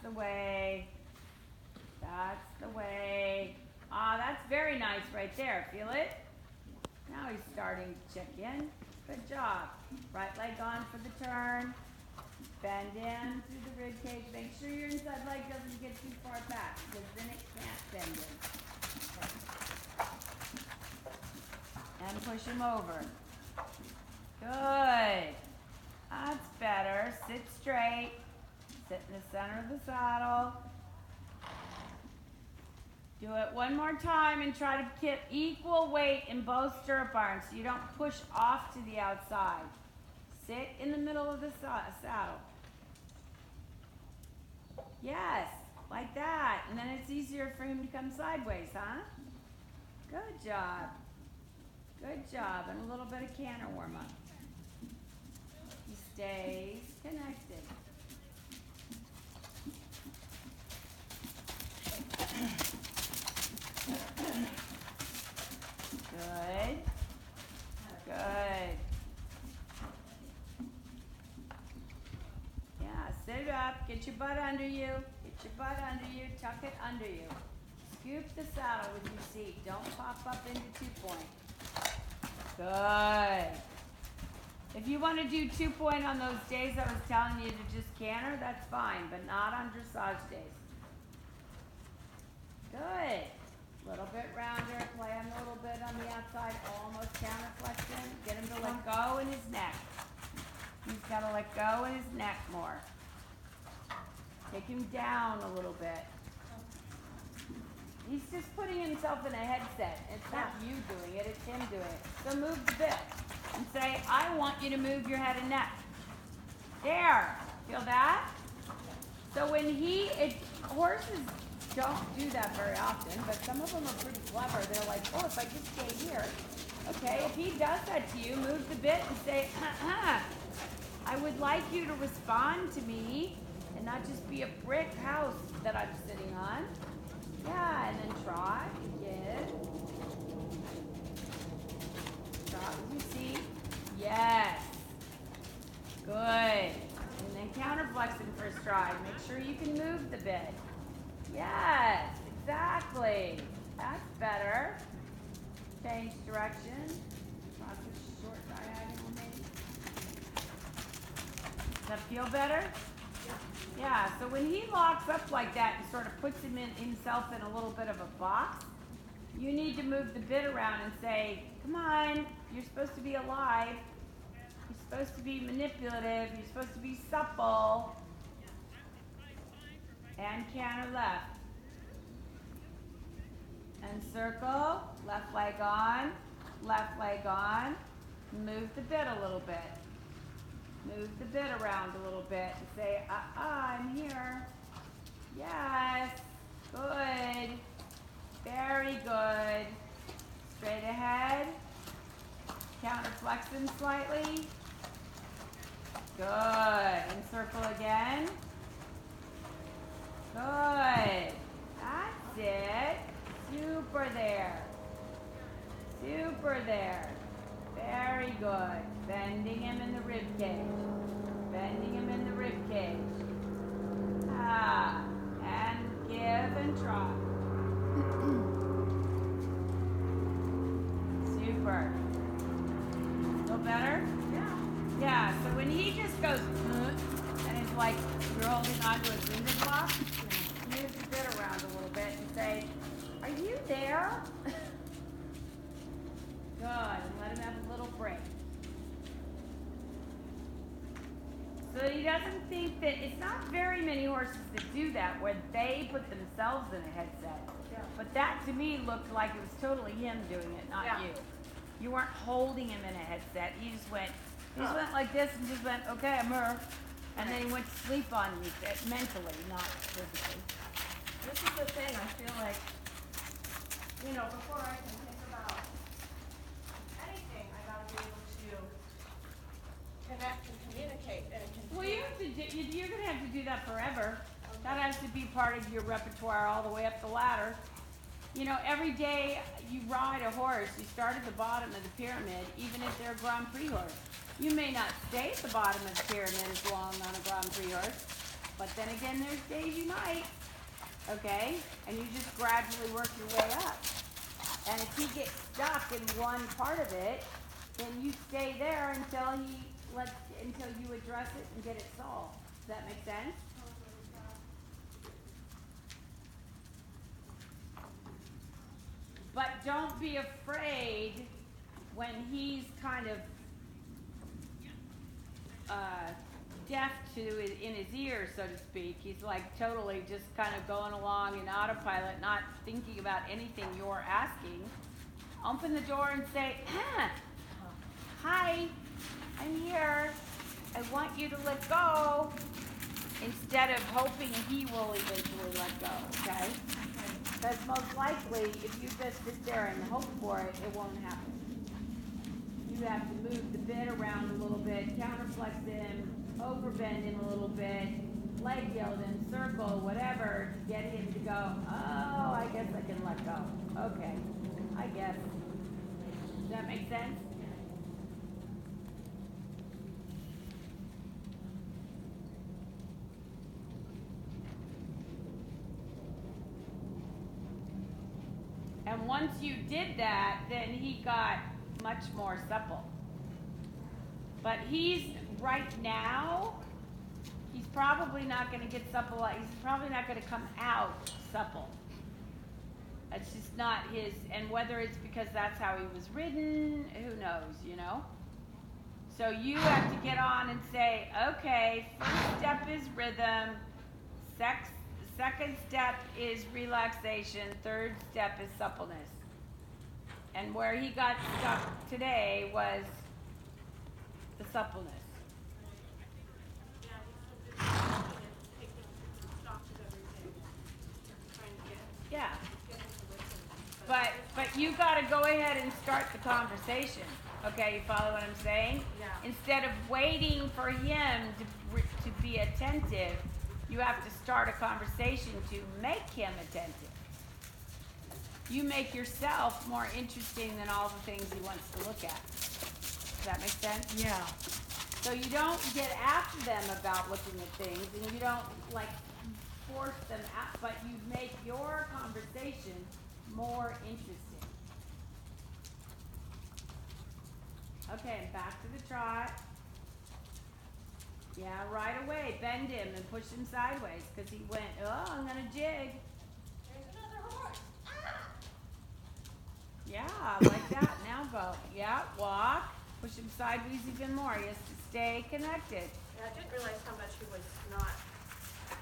the way. That's the way. Ah, that's very nice right there. Feel it? Now he's starting to check in. Good job. Right leg on for the turn. Bend in through the rib cage. Make sure your inside leg doesn't get too far back because then it can't bend in. And push him over. Good. That's better. Sit straight. Sit in the center of the saddle. Do it one more time and try to get equal weight in both stirrup irons so you don't push off to the outside. Sit in the middle of the saddle. Yes, like that. And then it's easier for him to come sideways, huh? Good job. Good job. And a little bit of canter warm-up. He stays connected. Good. Good. Yeah, sit it up. Get your butt under you. Get your butt under you. Tuck it under you. Scoop the saddle with your seat. Don't pop up into 2-point. Good. If you want to do 2-point on those days I was telling you to just canter, that's fine, but not on dressage days. Good. A little bit rounder, play him a little bit on the outside, almost counter flexion. Get him to let go in his neck. He's got to let go in his neck more. Take him down a little bit. He's just putting himself in a headset. It's not you doing it, it's him doing it. So move the bit and say, I want you to move your head and neck. There. Feel that? So when horses don't do that very often, but some of them are pretty clever. They're like, oh, if I just stay here. Okay, if he does that to you, move the bit and say, I would like you to respond to me and not just be a brick house that I'm sitting on. Yeah, and then try again. Try with your seat. Yes. Good. And then counter flexing for a stride. Make sure you can move the bit. Yes, exactly. That's better. Change direction. Cross a short diagonal maybe. Does that feel better? Yeah, so when he locks up like that and sort of puts himself in a little bit of a box, you need to move the bit around and say, come on, you're supposed to be alive. You're supposed to be manipulative. You're supposed to be supple. And canter left. And circle, left leg on, move the bit a little bit. Move the bit around a little bit and say, I'm here. Yes, good, very good. Straight ahead, counter flexing slightly. Good, and circle again. Good. That's it. Super there. Super there. Very good. Bending him in the rib cage. Bending him in the rib cage. And give and try. Super. Feel better? Yeah. Yeah, so when he just goes, and it's like you're holding onto a finger block, move the bit around a little bit and say, are you there? Good, and let him have a little break. So that he doesn't think that, it's not very many horses that do that, where they put themselves in a headset. Yeah. But that to me looked like it was totally him doing it, not you. You weren't holding him in a headset. He just went like this and just went, okay, I'm her. And then he went to sleep on you, mentally, not physically. This is the thing, I feel like, before I can think about anything, I gotta be able to connect and communicate and Well, you're going to have to do that forever. Okay. That has to be part of your repertoire all the way up the ladder. Every day you ride a horse, you start at the bottom of the pyramid, even if they're a Grand Prix horse. You may not stay at the bottom of the pyramid as long on a Grand Prix horse, But then again, there's days you might. Okay? And you just gradually work your way up. And if he gets stuck in one part of it, then you stay there until you address it and get it solved. Does that make sense? But don't be afraid when he's kind of deaf in his ears, so to speak. He's like totally just kind of going along in autopilot, not thinking about anything you're asking. Open the door and say, hi, I'm here. I want you to let go, instead of hoping he will eventually let go, okay? Because most likely, if you just sit there and hope for it, it won't happen. You have to move the bit around a little bit, counterflex him, overbend him a little bit, leg yield him, circle, whatever, to get him to go, oh, I guess I can let go. Okay, I guess. Does that make sense? And once you did that, then he got much more supple. But right now, he's probably not going to get supple. He's probably not going to come out supple. It's just not his, and whether it's because that's how he was ridden, who knows, you know? So you have to get on and say, okay, first step is rhythm, second step is relaxation, third step is suppleness. And where he got stuck today was the suppleness. Yeah. But you got to go ahead and start the conversation. Okay, you follow what I'm saying? Yeah. Instead of waiting for him to be attentive, you have to start a conversation to make him attentive. You make yourself more interesting than all the things he wants to look at. Does that make sense? Yeah. So you don't get after them about looking at things, and you don't like force them out, but you make your conversation more interesting. Okay, and back to the trot. Yeah, right away, bend him and push him sideways, because he went, oh, I'm gonna jig. There's another horse. Ah! Yeah, like that. Now go. Yeah, walk. Push him sideways even more. He has to stay connected. Yeah, I didn't realize how much he was not.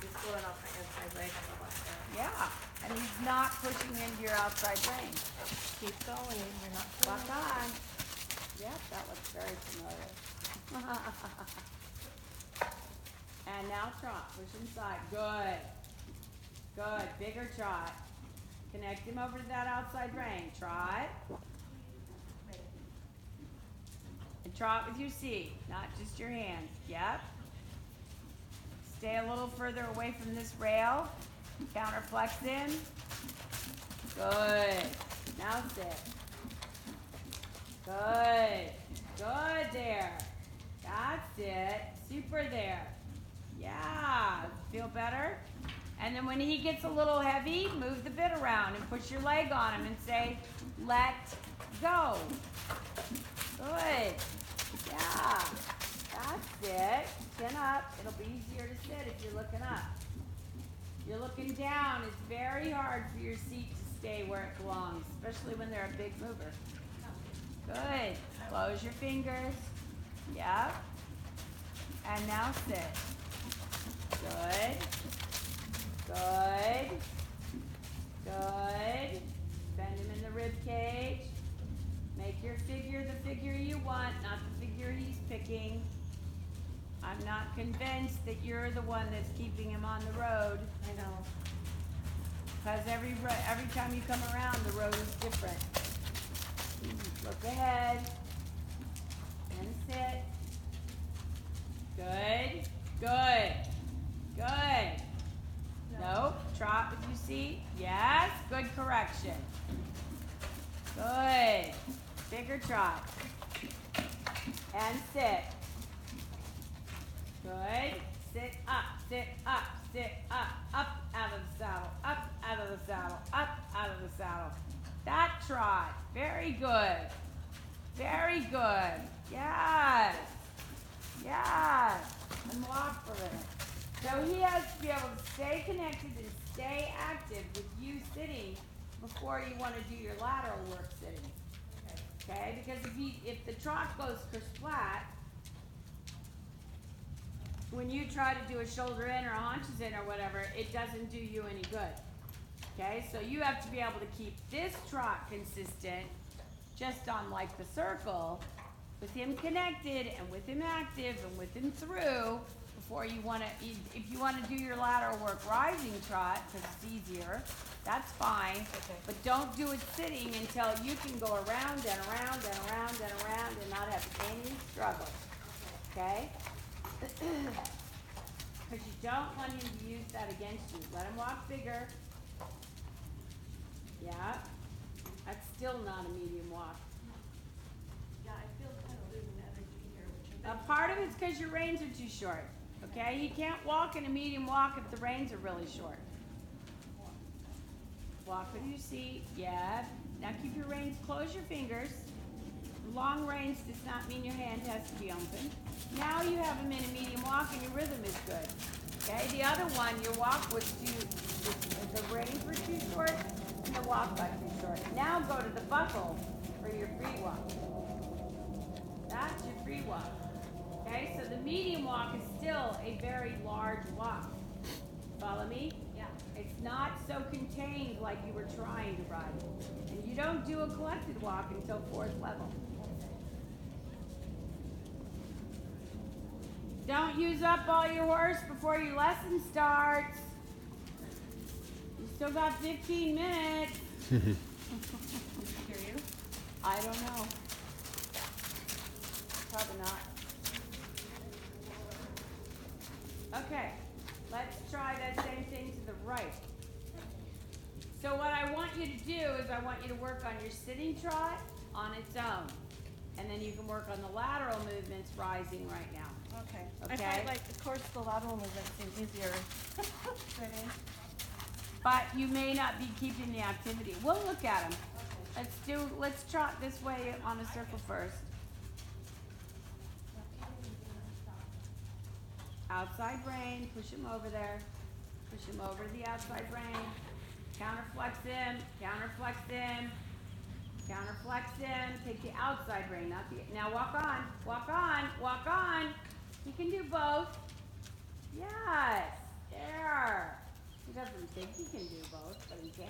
He's going off my inside leg on the left there. Yeah, and he's not pushing into your outside range. Keep going. You're not Walk on. Yep, that looks very familiar. And now trot. Push him side. Good. Good. Bigger trot. Connect him over to that outside rein. Trot. And trot with your seat, not just your hands. Yep. Stay a little further away from this rail. Counterflex him. Good. Now sit. Good. Good there. That's it. Super there. Yeah. Feel better? And then when he gets a little heavy, move the bit around and push your leg on him and say, let go. Good. Yeah. That's it. Chin up. It'll be easier to sit if you're looking up. You're looking down. It's very hard for your seat to stay where it belongs, especially when they're a big mover. Good. Close your fingers. Yep. And now sit. Good. Good. Good. Bend him in the rib cage. Make your figure the figure you want, not the figure he's picking. I'm not convinced that you're the one that's keeping him on the road. I know. Because every time you come around, the road is different. Look ahead. And sit. Good. Good. Good. Nope. Trot with your seat. Yes. Good correction. Good. Bigger trot. And sit. Good. Sit up. sit up, up out of the saddle, up out of the saddle, up out of the saddle. That trot, very good. Very good. Yes. Yes. And walk for a minute. So he has to be able to stay connected and stay active with you sitting before you want to do your lateral work sitting. Okay? Because if the trot goes flat, when you try to do a shoulder in or a haunches in or whatever, it doesn't do you any good. Okay? So you have to be able to keep this trot consistent just on like the circle, with him connected and with him active and with him through before you want to, if you want to do your lateral work rising trot, because it's easier, that's fine. Okay. But don't do it sitting until you can go around and around and around and around and not have any struggle. Okay? Because you don't want him to use that against you. Let him walk bigger. Yeah. That's still not a medium walk. Yeah, I feel kind of losing energy here. A part of it's because your reins are too short. Okay? You can't walk in a medium walk if the reins are really short. Walk with your seat. Yeah. Now keep your reins, close your fingers. Long reins does not mean your hand has to be open. Now you have them in a medium walk and your rhythm is good. Okay? The other one, your walk was the reins were too short and the walk got too short. Now go to the buckle for your free walk. That's your free walk. Okay? So the medium walk is still a very large walk. Follow me? Yeah. It's not so contained like you were trying to ride. And you don't do a collected walk until 4th level. Don't use up all your horse before your lesson starts. You still got 15 minutes. Hear you? I don't know. Probably not. Okay, let's try that same thing to the right. So what I want you to do is I want you to work on your sitting trot on its own. And then you can work on the lateral movements rising right now. Okay. Okay. I find like, of course, the lateral movement seems easier. But you may not be keeping the activity. We'll look at them. Let's trot this way on a circle first. Outside rein, push him over there. Push him over to the outside rein. Counterflex him, counterflex him, counterflex him. Take the outside rein, not the, now walk on, walk on, walk on. You can do both. Yes, there. He doesn't think he can do both, but he can.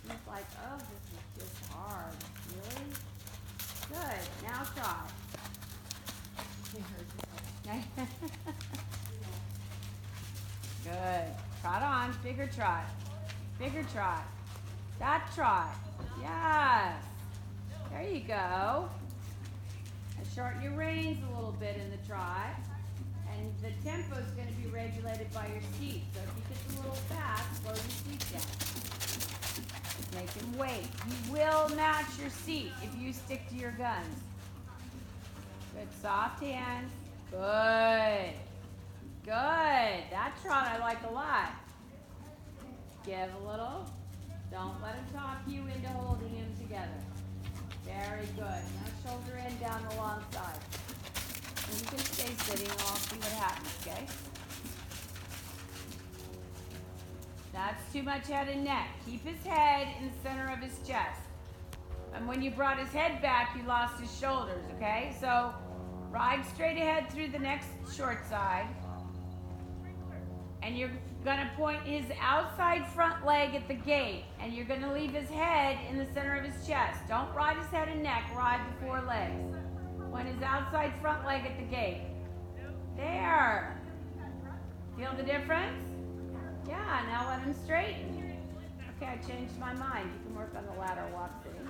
He's like, oh, this is just hard. Really? Good, now trot. Good. Trot on, bigger trot. Bigger trot. That trot. Yes. There you go. And shorten your reins a little bit in the trot. And the tempo is going to be regulated by your seat. So if he gets a little fast, slow your seat down. Make him wait. He will match your seat if you stick to your guns. Good. Soft hands. Good. Good. That trot I like a lot. Give a little. Don't let him talk you into holding him together. Very good. Now shoulder in down the long side. And you can stay sitting and I'll see what happens, okay? That's too much head and neck. Keep his head in the center of his chest. And when you brought his head back, you lost his shoulders, okay? So ride straight ahead through the next short side. And you're gonna point his outside front leg at the gate. And you're gonna leave his head in the center of his chest. Don't ride his head and neck, ride the forelegs. Point his outside front leg at the gate. There. Feel the difference? Yeah, now let him straighten. Okay, I changed my mind. You can work on the lateral walk sitting.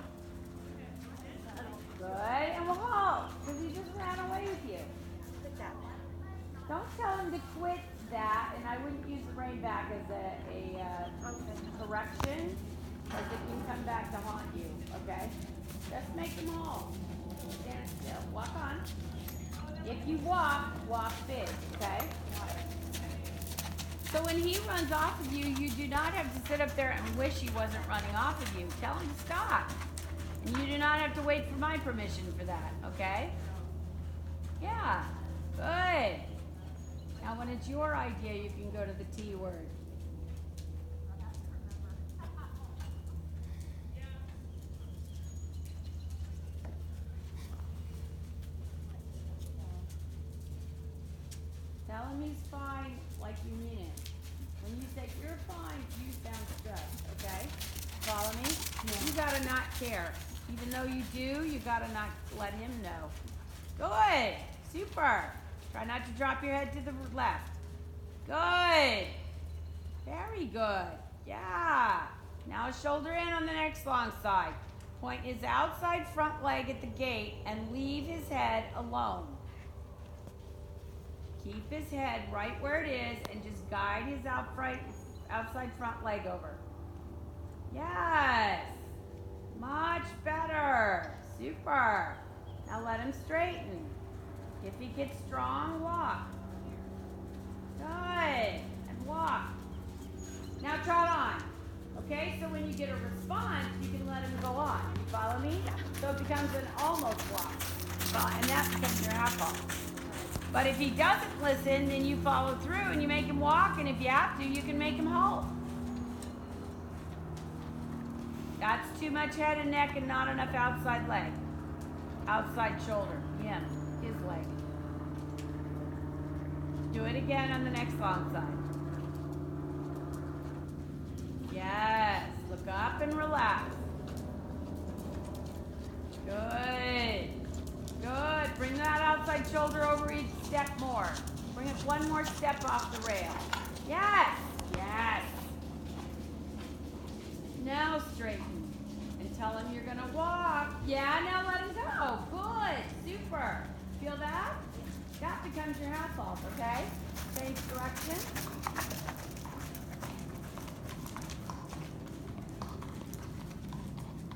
Good, and we'll halt, because he just ran away with you. Don't tell him to quit that, and I wouldn't use the rein back as a correction, because it can come back to haunt you, okay? Just make him halt. Stand still. Walk on. If you walk, walk big, okay? So when he runs off of you, you do not have to sit up there and wish he wasn't running off of you. Tell him to stop. And you do not have to wait for my permission for that, okay? Yeah, good. Now when it's your idea, you can go to the T word. Tell him he's fine like you mean it. When you say you're fine, you sound stressed, okay? Follow me? Yeah. You gotta not care. Even though you do, you gotta not let him know. Good. Super. Try not to drop your head to the left. Good. Very good. Yeah. Now shoulder in on the next long side. Point his outside front leg at the gate and leave his head alone. Keep his head right where it is and just guide his outside front leg over. Yes. Much better. Super. Now let him straighten. If he gets strong, walk. Good. And walk. Now trot on. Okay, so when you get a response, you can let him go on. You follow me? So it becomes an almost walk. And that becomes your half walk. But if he doesn't listen, then you follow through and you make him walk, and if you have to, you can make him halt. That's too much head and neck and not enough outside leg. Outside shoulder. Him. His leg. Do it again on the next long side. Yes. Look up and relax. Good. Good. Bring that outside shoulder over each step more. Bring it one more step off the rail. Yes. Yes. Now straighten. And tell him you're going to walk. Yeah, now let him go. Good. Super. Feel that? That becomes your half off, okay? Change direction.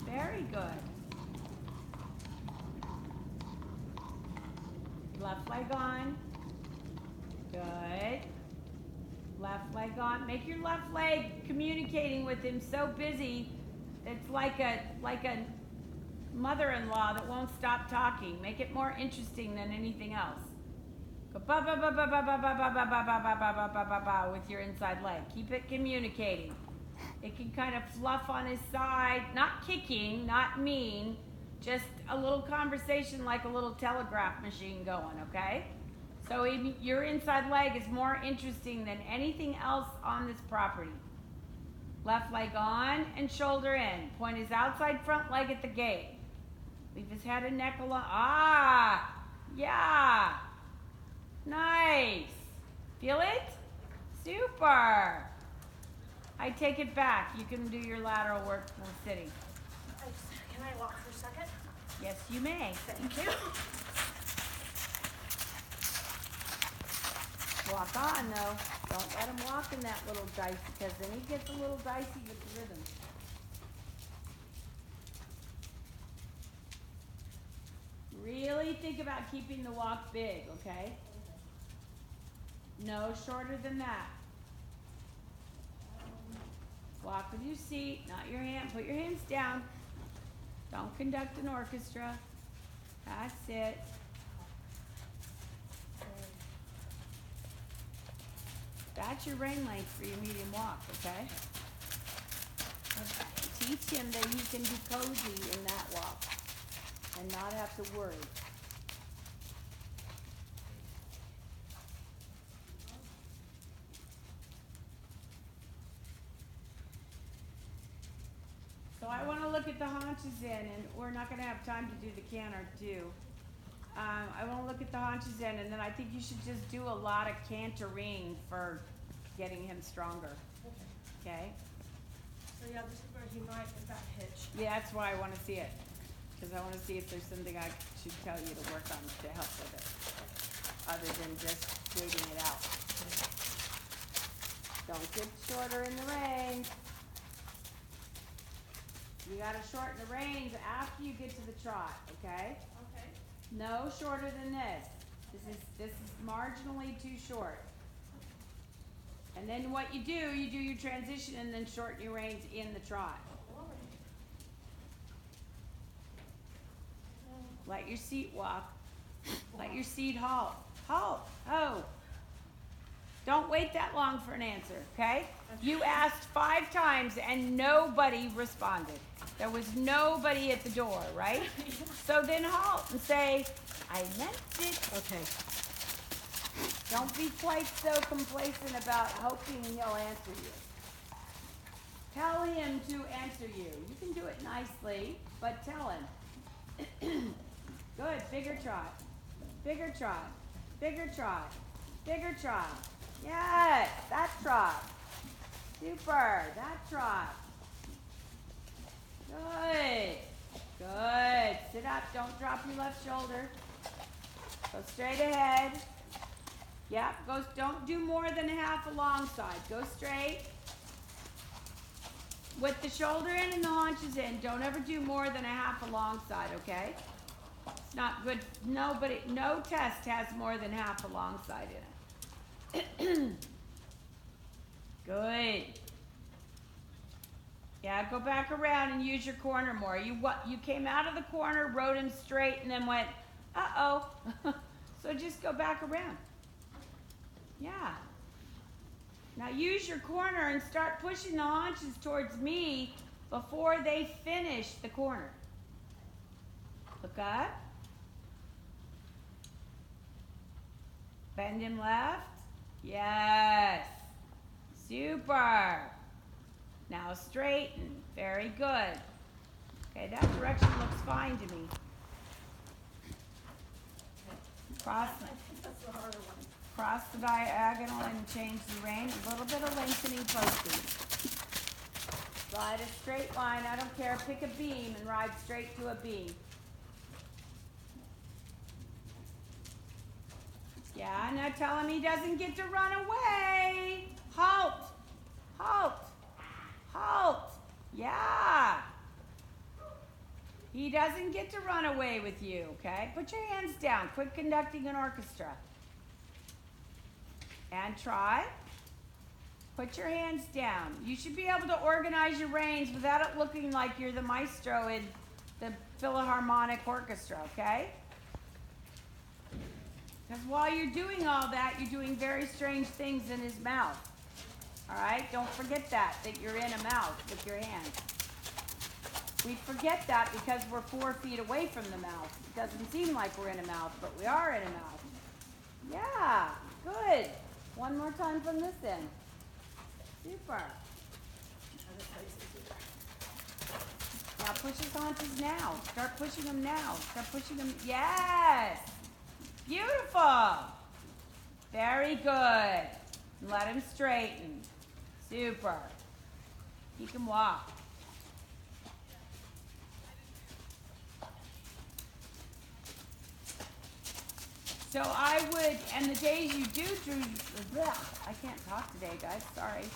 Very good. Left leg on. Good. Left leg on. Make your left leg communicating with him so busy. It's like a mother-in-law that won't stop talking. Make it more interesting than anything else. Go ba ba ba ba ba ba ba ba ba ba ba ba ba ba ba ba with your inside leg. Keep it communicating. It can kind of fluff on his side, not kicking, not mean, just a little conversation like a little telegraph machine going, okay? So your inside leg is more interesting than anything else on this property. Left leg on and shoulder in. Point his outside front leg at the gate. Leave his head and neck alone. Ah, yeah. Nice. Feel it? Super. I take it back. You can do your lateral work from sitting. Can I walk for a second? Yes, you may. Thank you. Walk on, though. Don't let him walk in that little dicey, because then he gets a little dicey with the rhythm. Really think about keeping the walk big, okay? No shorter than that. Walk with your seat, not your hand. Put your hands down. Don't conduct an orchestra. That's it. That's your rein length for your medium walk, okay? Teach him that he can be cozy in that walk and not have to worry. So I want to look at the haunches in, and we're not going to have time to do the canter too. I want to look at the haunches in, and then I think you should just do a lot of cantering for getting him stronger. Okay? So yeah, this is where he might get that hitch. Yeah, that's why I want to see it, because I want to see if there's something I should tell you to work on to help with it, other than just waiting it out. Don't get shorter in the reins. You got to shorten the reins after you get to the trot, okay? Okay. No shorter than this. This is marginally too short. And And then what you do your transition and then shorten your reins in the trot. Let your seat walk. Let your seat halt. Halt. Oh. Don't wait that long for an answer, okay? You asked 5 times and nobody responded. There was nobody at the door, right? So then halt and say, I meant it. Okay. Don't be quite so complacent about hoping he'll answer you. Tell him to answer you. You can do it nicely, but tell him. Good, bigger trot. Bigger trot. Bigger trot. Bigger trot. Yes, that trot. Super, that trot. Good. Good. Sit up, don't drop your left shoulder. Go straight ahead. Yep, don't do more than half alongside. Go straight. With the shoulder in and the haunches in, don't ever do more than a half alongside, okay? It's not good. No test has more than half alongside in it. Good. Yeah, go back around and use your corner more. You came out of the corner, rode him straight, and then went, uh-oh. So just go back around. Yeah. Now use your corner and start pushing the haunches towards me before they finish the corner. Look up. Bend him left. Yes. Super. Now straighten. Very good. Okay, that direction looks fine to me. Cross the diagonal and change the rein. A little bit of lengthening posting. Ride a straight line. I don't care. Pick a beam and ride straight to a beam. Yeah, now tell him he doesn't get to run away. Halt. Halt. Halt. Yeah. He doesn't get to run away with you, okay? Put your hands down. Quit conducting an orchestra. And try. Put your hands down. You should be able to organize your reins without it looking like you're the maestro in the Philharmonic Orchestra, okay? Because while you're doing all that, you're doing very strange things in his mouth. All right? Don't forget that you're in a mouth with your hands. We forget that because we're 4 feet away from the mouth. It doesn't seem like we're in a mouth, but we are in a mouth. Yeah, good. One more time from this end. Super. Now push his haunches now. Start pushing them now. Start pushing them. Yes. Beautiful. Very good. Let him straighten. Super. He can walk. So I would, and the days you do, I can't talk today, guys, sorry.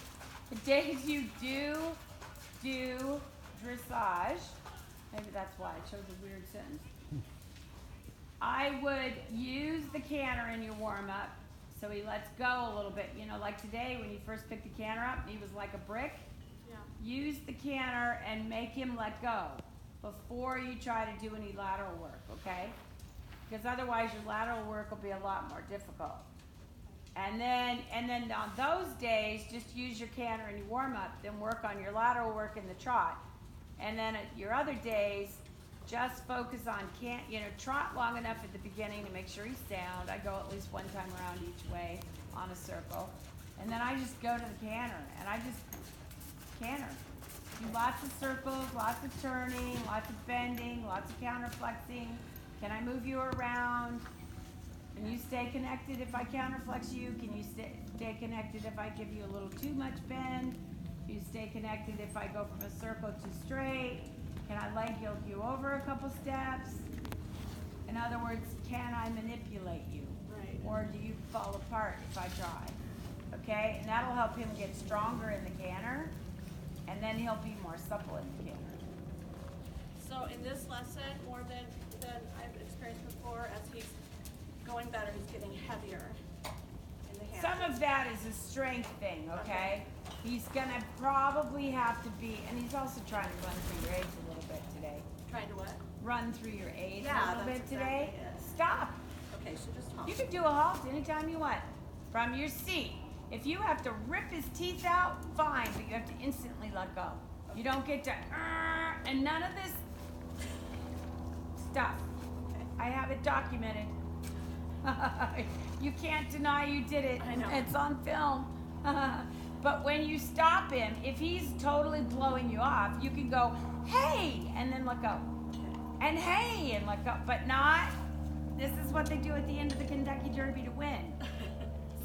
The days you do dressage, maybe that's why I chose a weird sentence. I would use the canter in your warm-up so he lets go a little bit. You know, like today when you first picked the canter up, he was like a brick. Yeah. Use the canter and make him let go before you try to do any lateral work, okay? Because otherwise your lateral work will be a lot more difficult. And then on those days, just use your canter in your warm-up, then work on your lateral work in the trot. And then at your other days, just focus on trot long enough at the beginning to make sure he's sound. I go at least one time around each way on a circle. And then I just go to the canter, and I just canter. Do lots of circles, lots of turning, lots of bending, lots of counterflexing. Can I move you around? Can you stay connected if I counterflex you? Can you stay connected if I give you a little too much bend? Can you stay connected if I go from a circle to straight? Can I leg yoke you over a couple steps? In other words, can I manipulate you? Right. Or do you fall apart if I try? Okay, and that'll help him get stronger in the canter, and then he'll be more supple in the canter. So in this lesson, more than I've experienced before, as he's going better, he's getting heavier in the some of that is a strength thing, okay? He's gonna probably have to be, and he's also trying to run through your aids a little bit today. Trying to what? Run through your aids Yeah, a little bit that's today. exactly it. Stop. Okay, so just hold. You can do a halt anytime you want from your seat. If you have to rip his teeth out, fine, but you have to instantly let go. You don't get to, and none of this stuff. Okay. I have it documented. You can't deny you did it. I know. It's on film. But when you stop him, if he's totally blowing you off, you can go, hey, and then let go. And hey, and let go. But not, this is what they do at the end of the Kentucky Derby to win.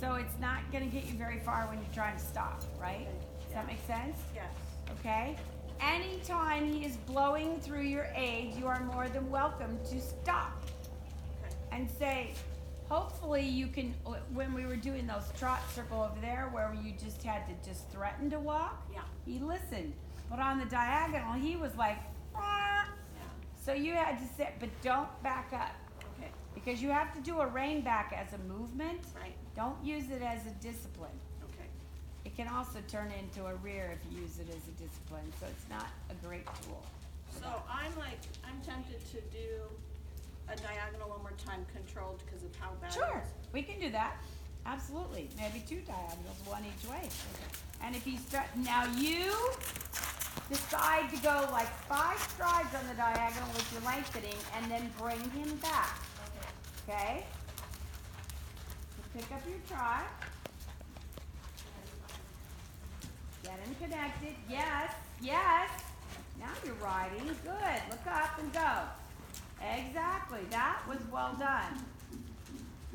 So it's not going to get you very far when you're trying to stop, right? Does that make sense? Yes. Okay? Anytime he is blowing through your aid, you are more than welcome to stop Okay. and say, hopefully you can, when we were doing those trot circle over there where you just had to just threaten to walk, Yeah. he listened. But on the diagonal, he was like, "Ah." Yeah. So you had to sit, but don't back up. Okay. Because you have to do a rein back as a movement. Right. Don't use it as a discipline. Okay. It can also turn into a rear if you use it as a discipline, so it's not a great tool. So I'm tempted to do a diagonal one more time, controlled because of how bad Sure, it is. we can do that. Absolutely. Maybe 2 diagonals, 1 each way. And if you start, now you decide to go like 5 strides on the diagonal with your lengthening and then bring him back. Okay? So pick up your trot. Get him connected. Yes, yes. Now you're riding. Good. Look up and go. Exactly. That was well done.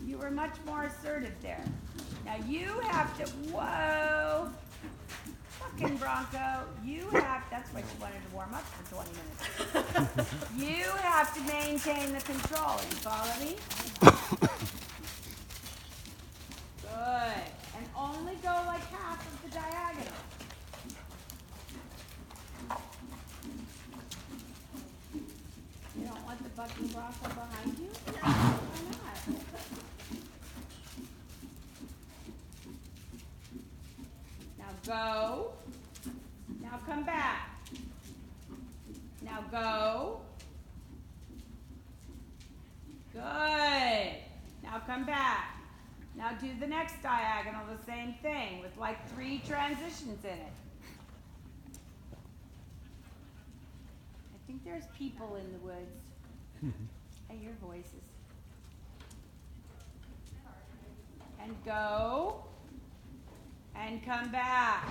You were much more assertive there. Now you have to, whoa. Fucking Bronco. You have, that's why you wanted to warm up for 20 minutes. You have to maintain the control. You follow me? Good. And only go like half of the diagonal. You don't want the bucking Bronco behind you? Why not? Now go. Now come back. Now go. Good. Now come back. Now do the next diagonal, the same thing, with like 3 transitions in it. I think there's people in the woods. I hear voices. And go. And come back.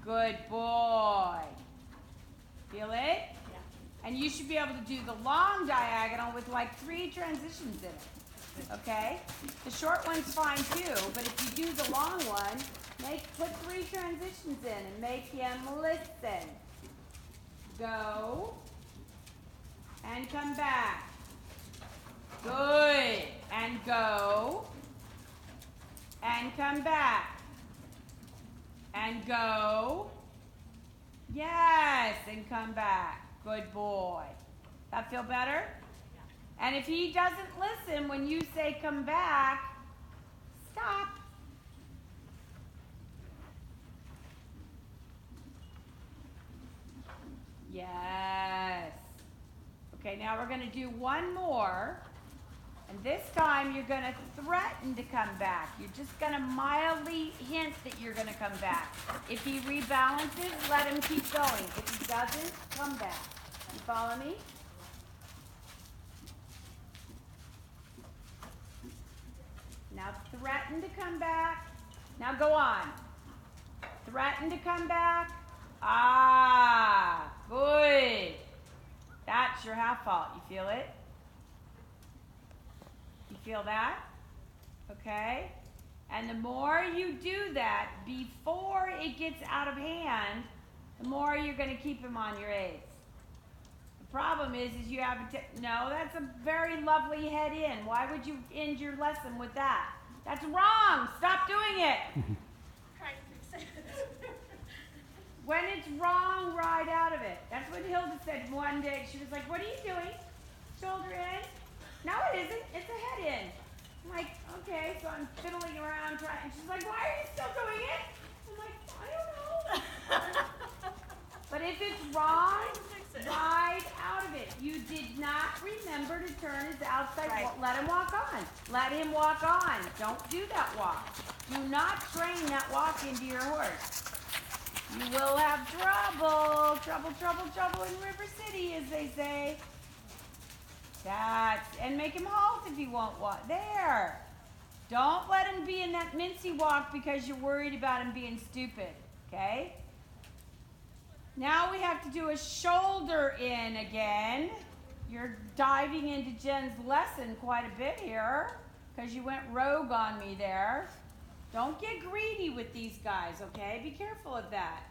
Good boy. Feel it? Yeah. And you should be able to do the long diagonal with like 3 transitions in it. Okay? The short one's fine too, but if you do the long one, put 3 transitions in and make him listen. Go. And come back. Good. And go. And come back. And go. Yes, and come back. Good boy. That feel better? And if he doesn't listen when you say come back, stop. Yes. Okay, now we're going to do one more. And this time you're going to threaten to come back. You're just going to mildly hint that you're going to come back. If he rebalances, let him keep going. If he doesn't, come back. You follow me? Now threaten to come back. Now go on. Threaten to come back. Ah, good. That's your half fault. You feel it? You feel that? Okay? And the more you do that before it gets out of hand, the more you're going to keep him on your aids. The problem is you have no, that's a very lovely head in. Why would you end your lesson with that? That's wrong. Stop doing it. Trying to fix it. When it's wrong, ride out of it. That's what Hilda said one day. She was like, what are you doing? Shoulder in? No, it isn't. It's a head in. I'm like, okay, so I'm fiddling around trying, and she's like, why are you still doing it? I'm like, I don't know. But if it's wrong, ride out of it. You did not remember to turn his outside, let him walk on. Let him walk on. Don't do that walk. Do not train that walk into your horse. You will have trouble, trouble in River City, as they say. And make him halt if he won't walk. There. Don't let him be in that mincy walk because you're worried about him being stupid, okay? Now we have to do a shoulder in again. You're diving into Jen's lesson quite a bit here because you went rogue on me there. Don't get greedy with these guys, okay? Be careful of that.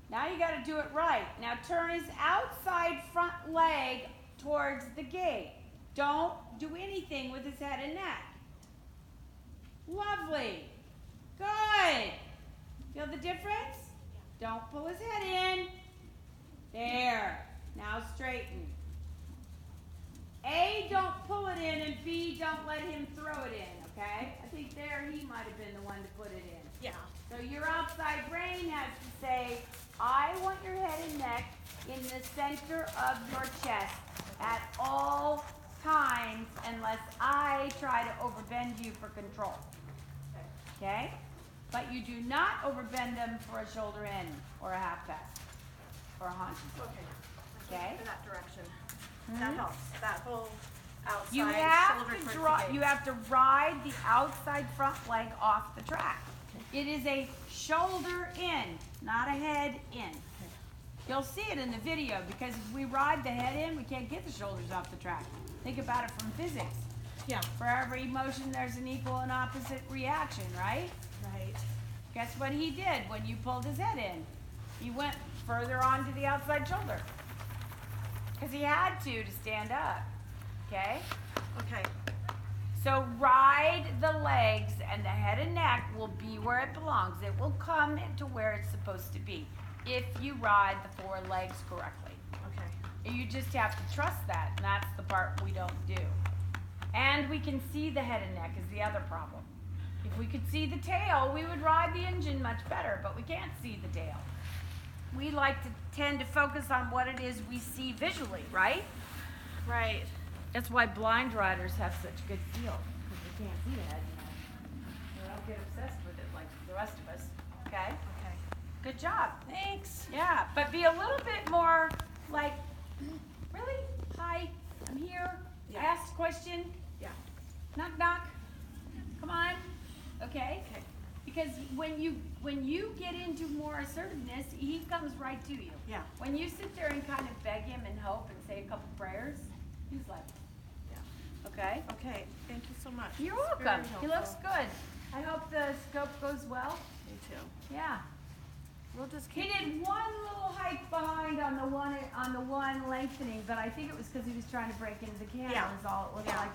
Now you got to do it right. Now turn his outside front leg towards the gate. Don't do anything with his head and neck. Lovely. Good. Feel the difference? Don't pull his head in. There. Now straighten. A, don't pull it in, and B, don't let him throw it in, okay? I think there he might have been the one to put it in. Yeah. So your outside brain has to say, I want your head and neck in the center of your chest at all times unless I try to overbend you for control. Okay? But you do not overbend them for a shoulder in or a half pass or a haunches. Okay? In that direction. That helps. That whole outside You shoulder have towards to the gate. you have to ride the outside front leg off the track. It is a shoulder in, not a head in. You'll see it in the video because if we ride the head in, we can't get the shoulders off the track. Think about it from physics. Yeah. For every motion, there's an equal and opposite reaction, right? Right. Guess what he did when you pulled his head in? He went further onto the outside shoulder. Because he had to stand up. Okay? Okay. So ride the legs and the head and neck will be where it belongs. It will come to where it's supposed to be if you ride the four legs correctly. Okay. You just have to trust that, and that's the part we don't do. And we can see the head and neck is the other problem. If we could see the tail, we would ride the engine much better, but we can't see the tail. We like to tend to focus on what it is we see visually, right? Right. That's why blind riders have such good feel, because they can't see the head and neck. They don't get obsessed with it like the rest of us, okay? Okay. Good job. Thanks. Yeah, but be a little bit more like, really? Hi, I'm here. Yeah. I asked a question. Yeah. Knock, knock. Come on. Okay? Okay. Because when you get into more assertiveness, he comes right to you. Yeah. When you sit there and kind of beg him and hope and say a couple prayers, he's like, Yeah. okay? Okay. Thank you so much. You're It's welcome. very He looks helpful. good. I hope the scope goes well. Me too. Yeah. We'll just He keep. did one little hike behind on the one lengthening, but I think it was because he was trying to break into the can. Yeah. Was all it looked Yeah. like